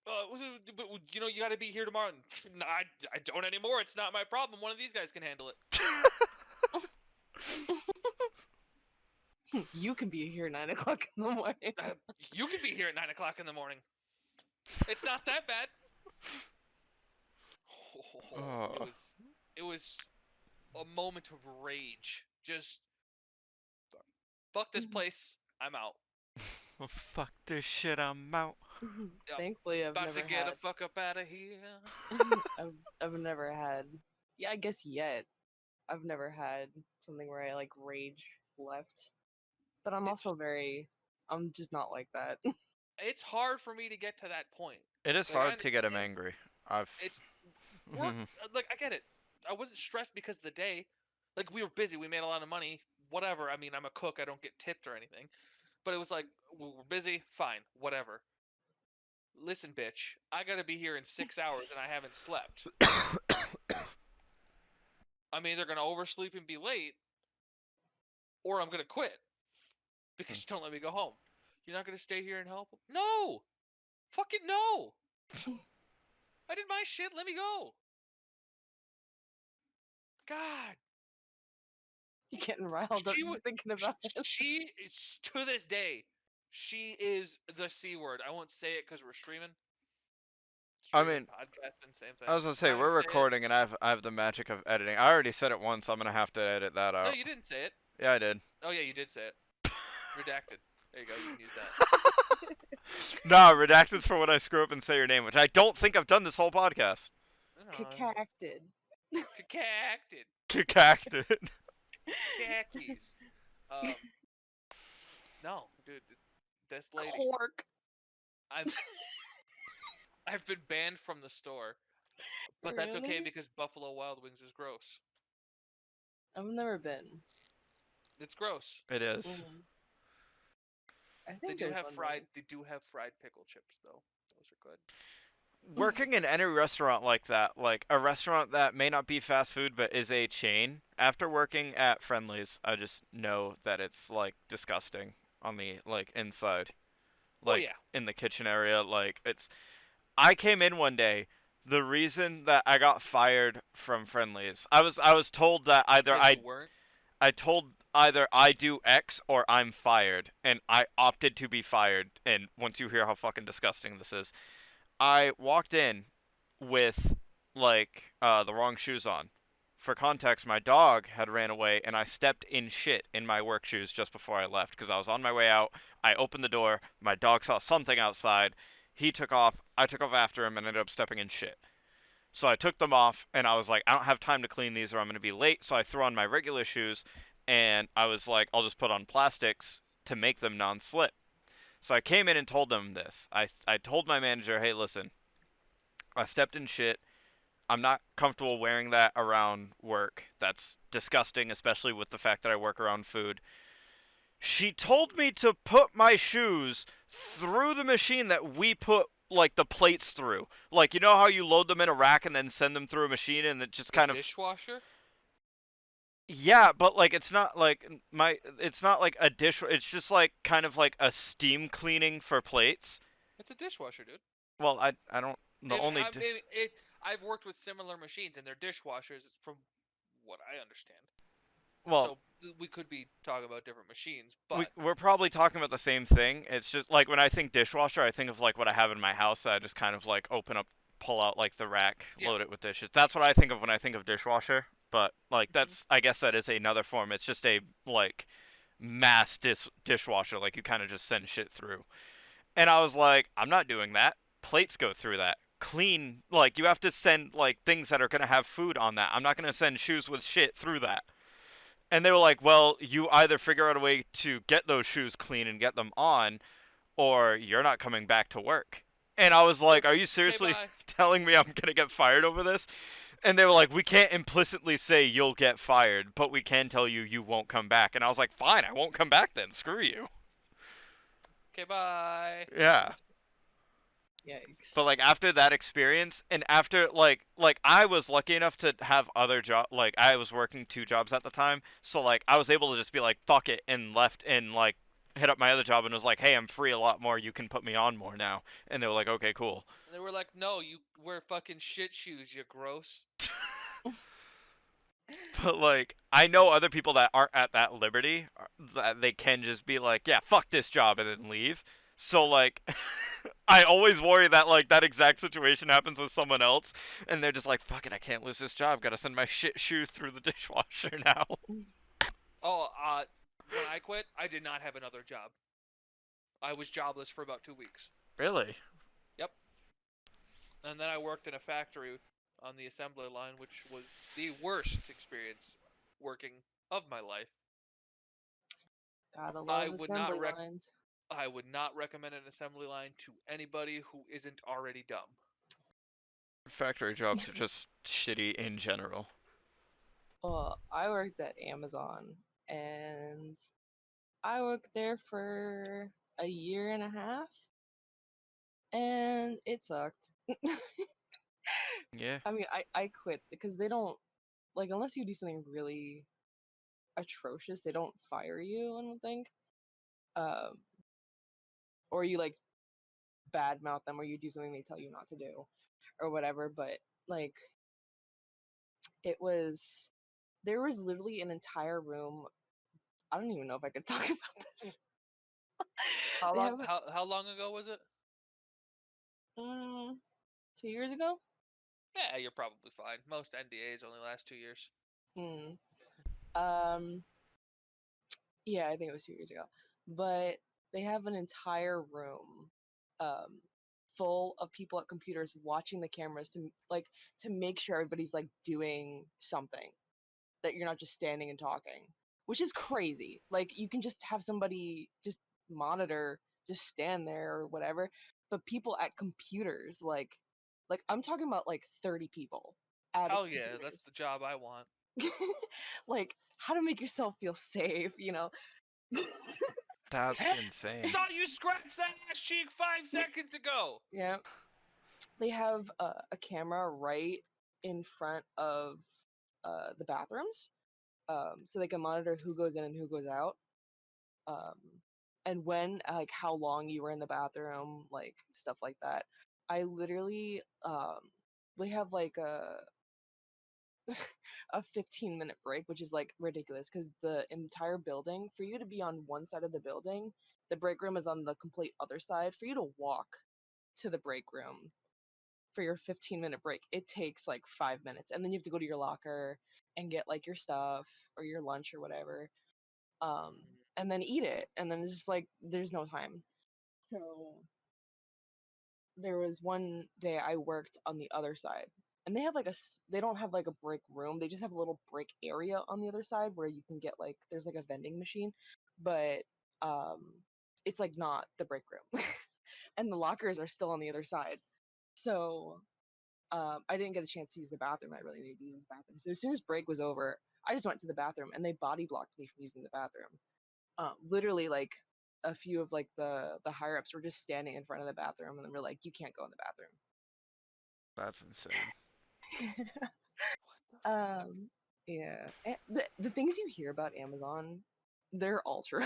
you got to be here tomorrow. No, I don't anymore. It's not my problem. One of these guys can handle it. You can be here 9 o'clock in the morning. You can be here at 9 o'clock in the morning. It's not that bad. Oh. It was a moment of rage. Just fuck this place. I'm out. Well, fuck this shit, I'm out. Yep. Thankfully, I've About to never get a had. fuck up out of here. I've never had. Yeah, I guess yet. I've never had something where I like rage left. But I'm It's also very. I'm just not like that. it's hard for me to get to that point. It is Like I hard to get him understand angry. I've. it's work. Like I get it. I wasn't stressed because of the day. Like we were busy. We made a lot of money. Whatever. I mean, I'm a cook. I don't get tipped or anything. But it was like we're busy. Fine. Whatever. Listen, bitch. I gotta be here in 6 hours and I haven't slept. I'm either gonna oversleep and be late, or I'm gonna quit because you don't let me go home. You're not gonna stay here and help? No. Fucking no. I did my shit. Let me go. God. You're getting riled up She just would. thinking about it. She is to this day. She is the C word. I won't say it because we're streaming. I Streaming, mean, podcasting, same thing. I was gonna say Not gonna we're say it. recording, and I have the magic of editing. I already said it once. I'm gonna have to edit that No, out. you didn't say it. Yeah, I did. Oh yeah, you did say it. Redacted. There you go. You can use that. Nah, redacted's for when I screw up and say your name, which I don't think I've done this whole podcast. Cacacted. Cacacted. Cacacted. Khakis. Um. No, dude. This lady. Cork. I'm. I've been banned from the store, but that's okay Really? because Buffalo Wild Wings is gross. I've never been. It's gross. It is. Mm. I think there's one there. They do have fried pickle chips though. Those are good. Working in any restaurant like that, like a restaurant that may not be fast food but is a chain, after working at Friendly's, I just know that it's like disgusting on the like inside. Oh Like yeah. in the kitchen area, like it's I came in one day. The reason that I got fired from Friendly's, I was told that either Because you weren't. I told either I do X or I'm fired, and I opted to be fired. And once you hear how fucking disgusting this is, I walked in with like the wrong shoes on. For context, my dog had ran away and I stepped in shit in my work shoes just before I left because I was on my way out. I opened the door, my dog saw something outside. He took off, I took off after him and ended up stepping in shit. So I took them off and I was like, I don't have time to clean these or I'm going to be late. So I threw on my regular shoes and I was like, I'll just put on plastics to make them non-slip. So I came in and told them this. I told my manager, hey, listen, I stepped in shit. I'm not comfortable wearing that around work. That's disgusting, especially with the fact that I work around food. She told me to put my shoes through the machine that we put like the plates through. Like you know how you load them in a rack and then send them through a machine and it just The kind of dishwasher. yeah, but like it's not like a dish it's just like kind of like a steam cleaning for plates. It's a dishwasher, dude. Well, I don't the only I've worked with similar machines and they're dishwashers from what I understand. well, So we could be talking about different machines, we but we're probably talking about the same thing. It's just like when I think dishwasher, I think of like what I have in my house that I just kind of like open up, pull out like the rack, yeah. load it with dishes. That's what I think of when I think of dishwasher. But like Hmm. that's I guess that is another form. It's just a like mass dishwasher like you kind of just send shit through. And I was like, I'm not doing that. Plates go through that. Clean like you have to send like things that are going to have food on that. I'm not going to send shoes with shit through that. And they were like, well, you either figure out a way to get those shoes clean and get them on, or you're not coming back to work. And I was like, are you Okay, seriously bye. telling me I'm going to get fired over this? And they were like, we can't implicitly say you'll get fired, but we can tell you you won't come back. And I was like, fine, I won't come back then. Screw you. Okay, bye. Yeah. But Yikes. like after that experience and after like I was lucky enough to have other job like I was working two jobs at the time. So like I was able to just be like fuck it and left and like hit up my other job and was like, "Hey, I'm free a lot more. You can put me on more now." And they were like, "Okay, cool." And they were like, no, you wear fucking shit shoes, you gross. But like I know other people that aren't at that liberty that they can just be like, "Yeah, fuck this job" and then leave. So like I always worry that like that exact situation happens with someone else, and they're just like, "Fuck it, I can't lose this job. Gotta send my shit shoes through the dishwasher now." Oh, when I quit, I did not have another job. I was jobless for about 2 weeks. Really? Yep. And then I worked in a factory on the assembly line, which was the worst experience working of my life. Gotta I love would not assembly rec- lines. I would not recommend an assembly line to anybody who isn't already dumb. Factory jobs are just shitty in general. Well, I worked at Amazon, and I worked there for a year and a half, and it sucked. Yeah. I mean, I quit because they don't, like, unless you do something really atrocious, they don't fire you, I don't think. Um, or you like badmouth them, or you do something they tell you not to do, or whatever. But like, it was there was literally an entire room. I don't even know if I could talk about this. How They long? have How long ago was it? mm, 2 years ago. Yeah, you're probably fine. Most NDAs only last 2 years. Hmm. Um. Yeah, I think it was 2 years ago. But they have an entire room, um, full of people at computers watching the cameras to make sure everybody's like doing something, that you're not just standing and talking, which is crazy. Like you can just have somebody just monitor, just stand there or whatever, but people at computers, like I'm talking about like 30 people at Hell yeah, that's computers. the job I want. Like how to make yourself feel safe, you know. That's Hey, I insane. saw you scratch that ass cheek 5 seconds ago. Yeah, they have a camera right in front of the bathrooms, so they can monitor who goes in and who goes out, um, and when, like how long you were in the bathroom, like stuff like that. I literally, they have like a 15-minute break, which is like ridiculous because the entire building, for you to be on one side of the building, the break room is on the complete other side. For you to walk to the break room for your 15-minute break, it takes like 5 minutes, and then you have to go to your locker and get like your stuff or your lunch or whatever, and then eat it, and then it's just like there's no time. So there was one day I worked on the other side, and they have like they don't have like a break room. They just have a little break area on the other side where you can get like there's like a vending machine, but um, it's like not the break room, and the lockers are still on the other side. So I didn't get a chance to use the bathroom. I really needed to use the bathroom. So as soon as break was over, I just went to the bathroom, and they body blocked me from using the bathroom. Literally, like a few of like the higher ups were just standing in front of the bathroom, and they were like, "You can't go in the That's insane. bathroom." What the fuck? Yeah. The things you hear about Amazon, they're all true.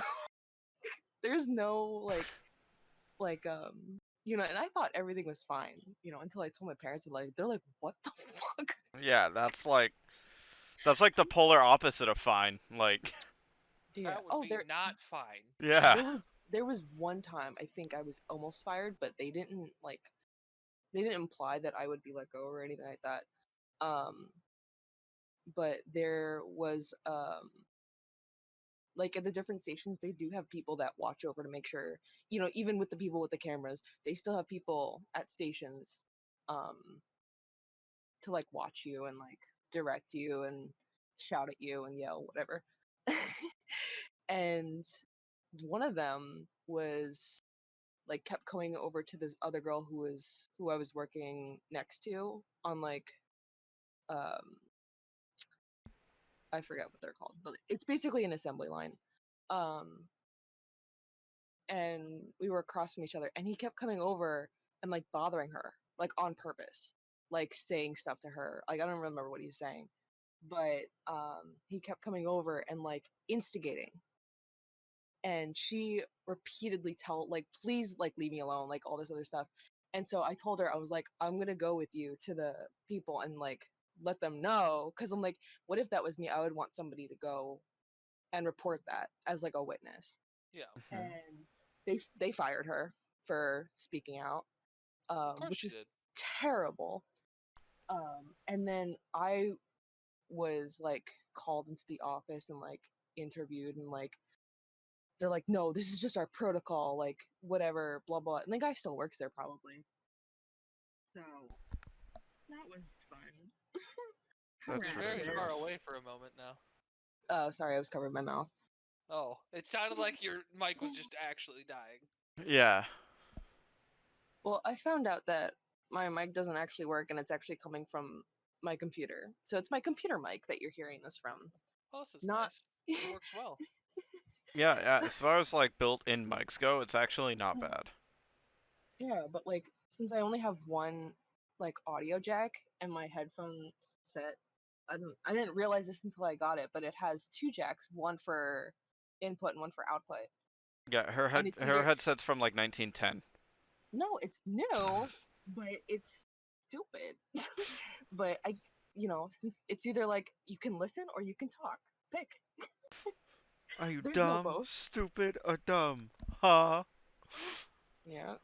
There's no and I thought everything was fine, until I told my parents, and like they're like, "What the fuck?" Yeah, that's like the polar opposite of fine. Like, Yeah. That would Oh, be not fine. yeah. there was there was one time I think I was almost fired, but they didn't imply that I would be let go or anything like that. Um, but there was like at the different stations, they do have people that watch over to make sure, even with the people with the cameras, they still have people at stations um to like watch you and like direct you and shout at you and yell whatever. And one of them was like kept coming over to this other girl who I was working next to on like um I forget what they're called, but it's basically an assembly line. Um and we were across from each other, and he kept coming over and like bothering her, like on purpose, like saying stuff to her. Like I don't remember what he was saying, but he kept coming over and like instigating, and she repeatedly tell like, please, like leave me alone, like all this other stuff. And so I told her, I was like, I'm gonna go with you to the people and like let them know, because I'm like, what if that was me? I would want somebody to go and report that as like a witness. Yeah. Hmm. And they fired her. for speaking out, Of course which she was did. terrible. And then I was like called into the office and like interviewed, and like they're like, no, this is just our protocol, like whatever, blah blah. And the guy still works there probably. So that was fun. That's You're very Harassment. far ridiculous. away for a moment now. Oh, sorry, I was covering my mouth. Oh, it sounded like your mic was just actually dying. Yeah. Well, I found out that my mic doesn't actually work, and it's actually coming from my computer. So it's my computer mic that you're hearing this from. Oh, this is Not. nice. It works well. Yeah, yeah. As far as like built-in mics go, it's actually not bad. Yeah, but like since I only have one like audio jack and my headphone set, I didn't realize this until I got it, but it has two jacks, one for input and one for output. Yeah, And it's her either headset's from like 1910. no, it's new, but it's stupid. But since it's either like you can listen or you can talk. Pick. Are you There's no dumb, both. stupid, or dumb? Huh? Yeah.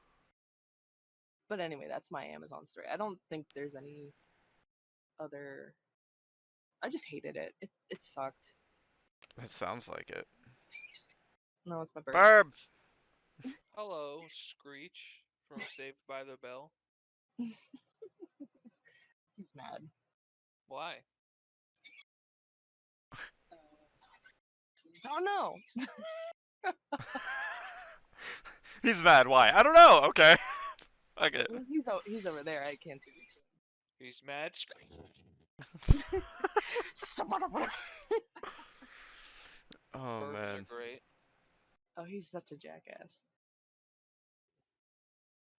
But anyway, that's my Amazon story. I don't think there's any other. I just hated it. It sucked. It sounds like it. No, it's my bird. Barb! Hello, Screech from Saved by the Bell. He's mad. Why? Oh no. He's mad. Why? I don't know. Okay. Okay. Well, he's over there. I can't see. He's mad. Someone over there. Oh Birds are man. great. Oh, he's such a jackass.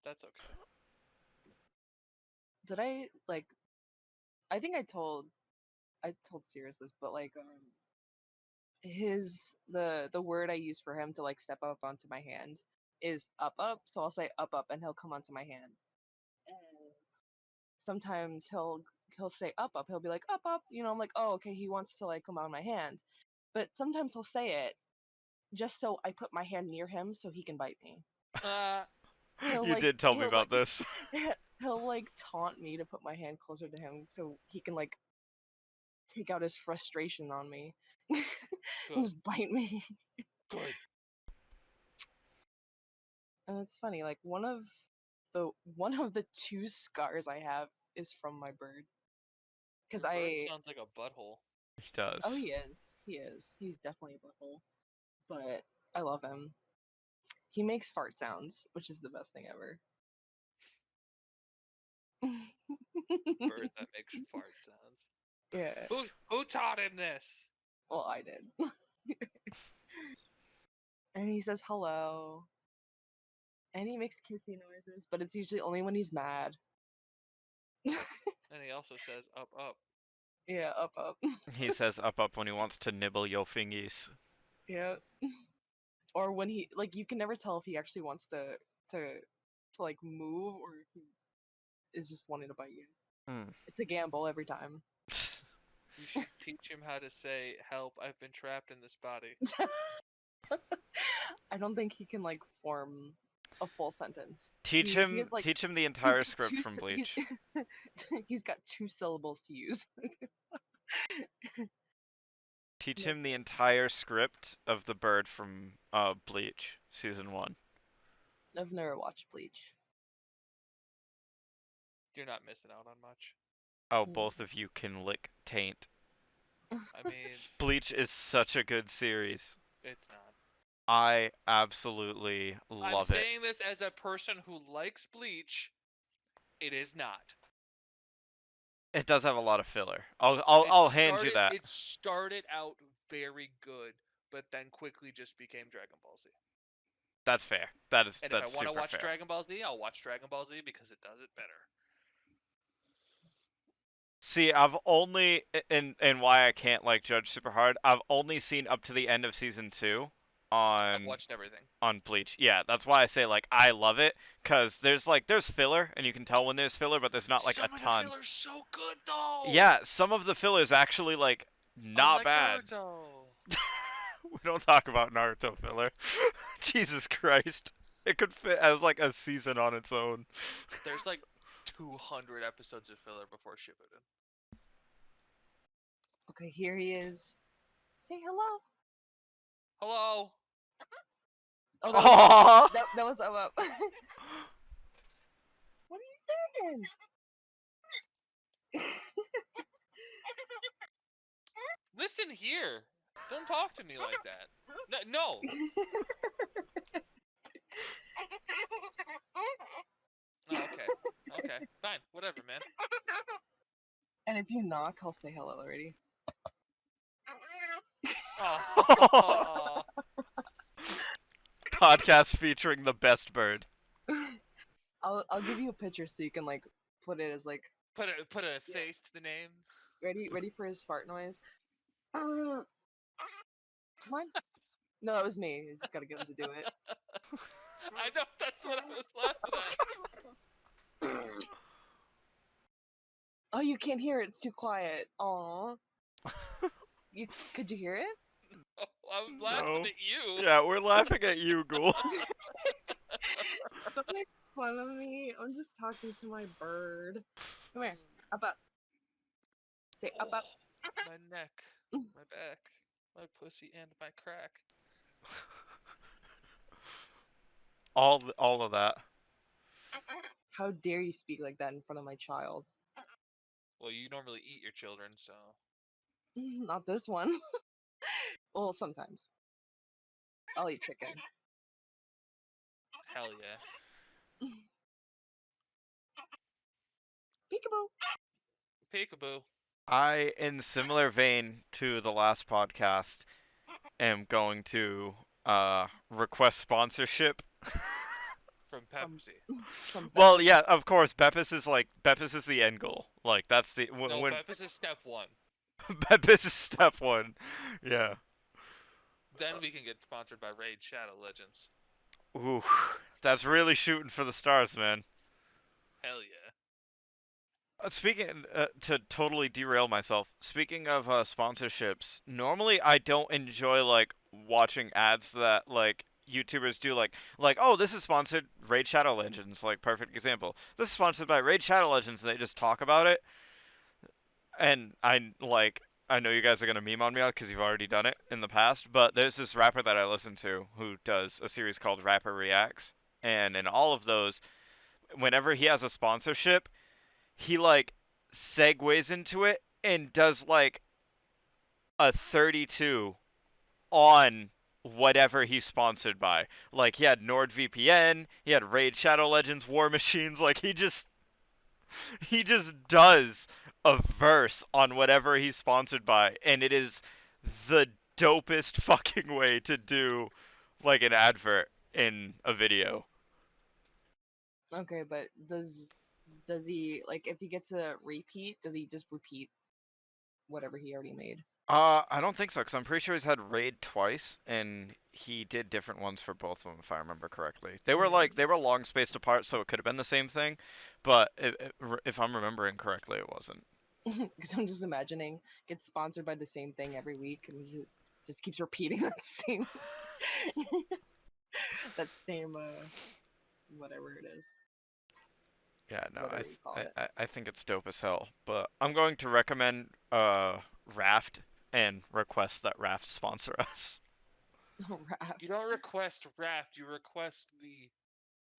That's okay. Did I like? I think I told Cirrus this, but like the word I use for him to like step up onto my hand is up up. So I'll say up up, and he'll come onto my hand. And sometimes he'll say up up. He'll be like up up. I'm like, oh okay, he wants to like come on my hand. But sometimes he'll say it just so I put my hand near him so he can bite me. He'll You like did tell me he'll about like this. he'll like taunt me to put my hand closer to him so he can like take out his frustration on me. Good. Just bite me. Good. And it's funny, like one of the two scars I have is from my bird. Cause Your bird I sounds like a butthole. He does. Oh, he is definitely a butthole, but I love him. He makes fart sounds, which is the best thing ever. Bird that makes fart sounds. Yeah, Who taught him this? well I did. And he says hello, and he makes kissy noises, but it's usually only when he's mad. And he also says up up. Yeah, up up. He says up when he wants to nibble your fingies. Yeah. Or when he like you can never tell if he actually wants to like move or if he is just wanting to bite you. Mm. It's a gamble every time. You should teach him how to say help. I've been trapped in this body. I don't think he can like form a full sentence. Teach He him has like teach him the he's entire got script from Bleach. he's got two syllables to use. Teach No, him the entire script of the bird from Bleach season 1. I've never watched Bleach. You're not missing out on much. Oh, both of you can lick taint. I mean, Bleach is such a good series. it's not. I absolutely I'm love it. saying this as a person who likes Bleach. It is not. It does have a lot of filler. I'll hand you that. It started out very good, but then quickly just became Dragon Ball Z. That's fair. And if I That's want to super watch fair. Dragon Ball Z, I'll watch Dragon Ball Z because it does it better. See, I've only and why I can't like judge super hard. I've only seen up to the end of season 2 I've on watched everything. Bleach. Yeah, that's why I say like I love it cuz there's filler and you can tell when there's filler, but there's not like Some a of the ton. filler's so good though. Yeah, some of the filler is actually like not Unlike bad. Naruto. We don't talk about Naruto filler. Jesus Christ. It could fit as like a season on its own. There's like 200 episodes of filler before Shippuden. Okay, here he is. Say hello. Hello. Oh, Aww. that was up. What are you saying? Listen here. Don't talk to me like that. No. Oh, okay. Okay. Fine. Whatever, man. And if you knock, I'll say hello already. Oh. Podcast featuring the best bird. I'll give you a picture so you can like put it as like Put a face to the name. ready for his fart noise. Come on. No, that was me. You just gotta get him to do it. I know, that's what I was laughing at. Oh, you can't hear it. It's too quiet. Aw. Could you hear it? Oh, I was laughing No. at you. Yeah, we're laughing at you, Ghoul. Don't make fun of me. I'm just talking to my bird. Come here. Up up. Say up up. My neck, my back, my pussy, and my crack. all of that. How dare you speak like that in front of my child? Well, you normally eat your children, so. Not this one. Well, sometimes. I'll eat chicken. Hell yeah. Peekaboo. Peekaboo. I, in similar vein to the last podcast, am going to request sponsorship. From Pepsi. From Well, Beppis. yeah, of course, Beppis is the end goal. Like that's the No, when Pepsi is step one. Beppis is step one. Yeah. Then we can get sponsored by Raid Shadow Legends. Ooh, that's really shooting for the stars, man. Hell yeah. Speaking to totally derail myself. Speaking of sponsorships, normally I don't enjoy like watching ads that like YouTubers do like oh, this is sponsored Raid Shadow Legends, like perfect example. This is sponsored by Raid Shadow Legends, and they just talk about it. And I know you guys are gonna meme on me because you've already done it in the past, but there's this rapper that I listen to who does a series called Rapper Reacts, and in all of those, whenever he has a sponsorship, he like segues into it and does like a 32 on whatever he's sponsored by. Like he had NordVPN, he had Raid Shadow Legends, War Machines, like he just does a verse on whatever he's sponsored by, and it is the dopest fucking way to do like an advert in a video. Okay, but does he like if he gets a repeat? Does he just repeat whatever he already made? I don't think so, because I'm pretty sure he's had Raid twice, and he did different ones for both of them, if I remember correctly. They were long spaced apart, so it could have been the same thing, but if I'm remembering correctly, it wasn't. Because I'm just imagining gets sponsored by the same thing every week and just keeps repeating that same that same whatever it is. Yeah, no, Whatever you call it. I think it's dope as hell. But I'm going to recommend Raft and request that Raft sponsor us. Raft. You don't request Raft, you request the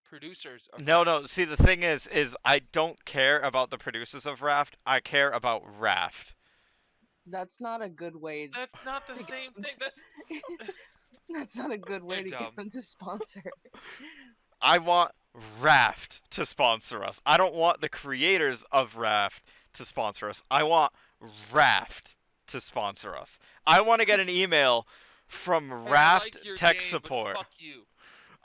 producers of No, Raft. no. See, the thing is I don't care about the producers of Raft. I care about Raft. That's not a good way That's not the to get same them thing. to... That's not a good way You're to get dumb. them to sponsor. I want Raft to sponsor us. I don't want the creators of Raft to sponsor us. I want Raft to sponsor us. I want to get an email from Hey, I Raft like your tech game, support. but fuck you.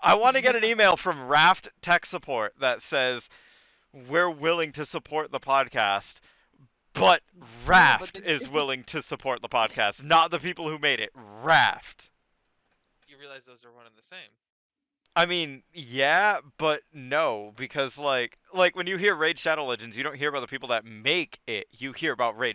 I want to get an email from Raft tech support that says we're willing to support the podcast, but No, but Raft then is willing to support the podcast, not the people who made it. Raft. You realize those are one and the same. I mean, yeah, but no, because like when you hear Raid Shadow Legends, you don't hear about the people that make it. You hear about Raid